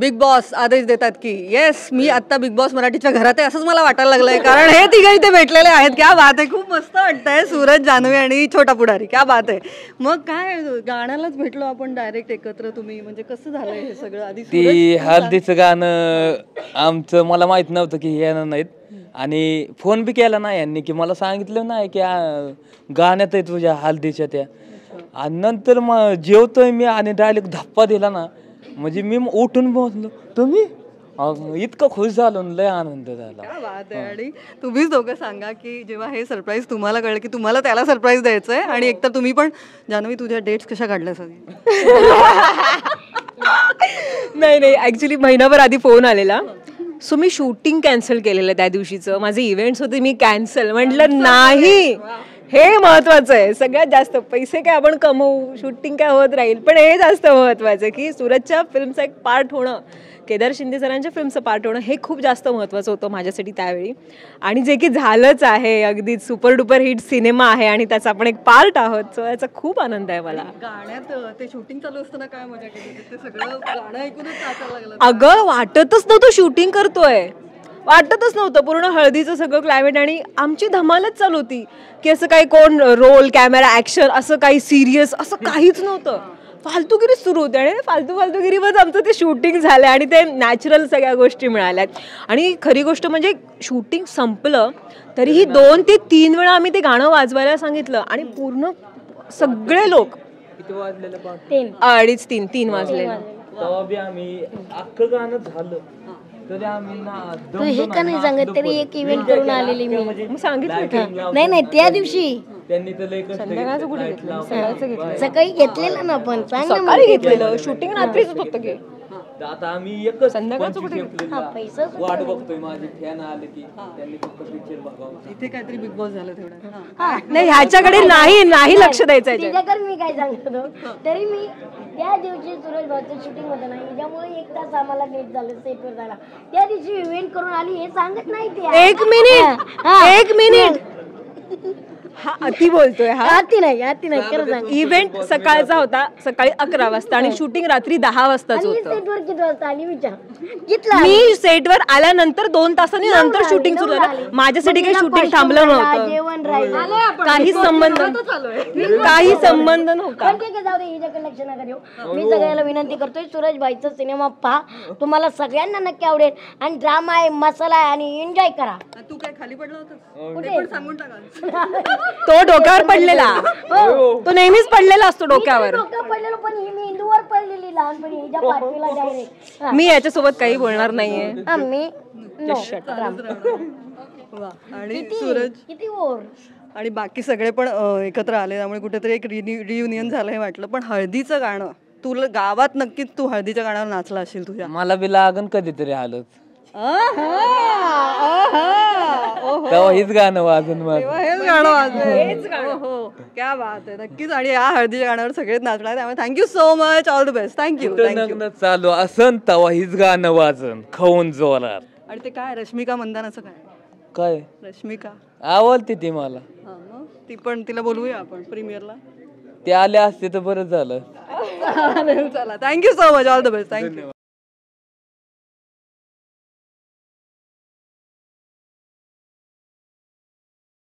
Big boss आदेश देतात की येस मी आता बिग बॉस मराठीच्या घरात आहे असंच मला वाटायला लागलंय, कारण हे तिघे इथे भेटलेले आहेत. क्या बात आहे, खूप मस्त वाटतंय. सूरज, जान्हवी आणि छोटा पुढारी, क्या बात आहे. मग काय गाण्यालाच भेटलो आपण डायरेक्ट एकत्र, तुम्ही म्हणजे कसं झालंय हे सगळं? आधी ती हळदीचं गाणं आमचं मला माहित नव्हतं की हे येणार नाहीत, आणि फोन बी केला नाही यांनी, की मला सांगितलं नाही की गाण्यात आहे तुझ्या हळदीच्या त्या. आणि नंतर मग जेवतोय मी आणि डायरेक्ट धप्पा दिला ना, म्हणजे मी उठून बसलो तुम्ही, इतकं खुश झालो, लय आनंद झाला. क्या बात आहे. आणि तुम्हीच दोघं सांगा की जेव्हा हे सरप्राईज तुम्हाला कळलं की तुम्हाला त्याला सरप्राईज द्यायचं आहे, आणि एकतर तुम्ही पण, जान्हवी तुझ्या डेट्स कशा काढल्या सगळी? नाही नाही, ॲक्च्युली महिनाभर आधी फोन आलेला, सो मी शूटिंग कॅन्सल केलेलं त्या दिवशीचं. माझे इव्हेंट्स होते, मी कॅन्सल म्हटलं नाही, हे महत्वाचं आहे. सगळ्यात जास्त पैसे काय आपण कमवू, शूटिंग काय होत राहील, पण हे जास्त महत्वाचं आहे की सूरजच्या फिल्मचा एक पार्ट होणं, केदार शिंदे सरांच्या फिल्मचं पार्ट होणं, हे खूप जास्त महत्त्वाचं होतं माझ्यासाठी त्यावेळी. आणि जे की झालंच आहे, अगदीच सुपर डुपर हिट सिनेमा आहे आणि त्याचा आपण एक पार्ट आहोत, सो याचा खूप आनंद आहे मला. गाण्यात ते शूटिंग चालू असताना काय मजा केली, ते सगळं गाणं ऐकूनच नाचायला लागलं. अगं वाटतच नव्हतं शूटिंग करतोय, वाटतच नव्हतं. पूर्ण हळदीचं सगळं क्लायमेट आणि आमची धमालच चालू होती की असं काही कोण रोल, कॅमेरा, ॲक्शन, असं काही सिरियस असं काहीच नव्हतं. फालतूगिरी सुरू होते आणि फालतूगिरीवर आमचं ते शूटिंग झालं आणि ते नॅचरल सगळ्या गोष्टी मिळाल्यात. आणि खरी गोष्ट म्हणजे शूटिंग संपलं तरीही 2 ते 3 वेळा आम्ही ते गाणं वाजवायला सांगितलं आणि पूर्ण सगळे लोक 2:30-3 वाजलेलं. तेव्हा बी आम्ही अख्खं गाणं झालं तरी आम्ही तू हे का नाही सांगत, तरी एक इव्हेंट करून आलेली मी सांगितलं नाही त्या दिवशी त्यांनी तर लय संध्याकाळचं कुठे घेतलं, सकाळचं घेतलं. सकाळी घेतलेलं ना, पण सकाळी घेतलेलं, शूटिंग रात्रीच होतं की. आता आम्ही एकच संध्याकाळचं कुठे पैसा वाट बघतोय, माझी फॅन आले की त्यांनी फक्त पिक्चर बघावं. इथे काहीतरी बिग बॉस झालं तेवढं. नाही, ह्याच्याकडे नाही लक्ष द्यायचं आहे. तिच्याकडे मी काय सांगतो, तरी मी त्या दिवशी सूरज भाऊचं शूटिंग होतं ना, त्याच्यामुळे 1 तास आम्हाला लेट झालं सेटवर जायला. त्या दिवशी इव्हेंट करून आली हे सांगत नाही ते. 1 मिनिट हा अति बोलतोय, हा आती नाही खरं सांग. इव्हेंट सकाळचा होता, सकाळी 11 वाजता, आणि शूटिंग रात्री 10 वाजताच होतं. सेटवर किती वाजता आली विचार? मी सेटवर आल्यानंतर 2 तासांनी नंतर शूटिंग सुरू झालं. माझ्यासाठी काही शूटिंग थांबलं नव्हतं, जेवण राहिलं, काही संबंध नव्हता. जाऊ दे, हिच्याकडे लक्ष नका देऊ. मी सगळ्याला विनंती करतोय, सूरज भाईचा सिनेमा पहा, तुम्हाला सगळ्यांना नक्की आवडेल. आणि ड्रामा आहे, मसाला आहे, आणि एन्जॉय करा. तू काय खाली पडला होता? पण सांगून टाका. तो डोक्यावर पडलेला, तो नेहमीच पडलेला असतो डोक्यावर. पडलेलो, पण ही मी इंदूवर पडलेली लहानपणी हिच्या पाठीला डायरेक्ट. मी याच्यासोबत काही बोलणार नाहीये. मी आणि सूरज किती ओर आणि बाकी सगळे पण एकत्र आले, त्यामुळे कुठेतरी एक रियुनियन झालं हे वाटलं. पण हळदीचं गाणं तुला गावात नक्कीच तू हळदीच्या गाण्यावर नाचला असेल तुझ्या. मला बी लागन कधीतरी आलं तेव्हा हेच गाणं वाजन, हेच गाणं वाजलं. हो, क्या बात आहे. नक्कीच. आणि या हळदीच्या गाण्यावर सगळेच नाचणार, त्यामुळे thank you so much, all the best. Thank you. लग्न चालू असन तेव्हा हेच गाणं वाजन खाऊन जोरात. आणि ते काय रश्मिका मंदानाचं काय रश्मिका आवडते ती मला. मग ती पण, तिला बोलवूया आपण प्रीमियरला. ते आले असते तर बरं झालं. चला, thank you so much, all the best. Thank you.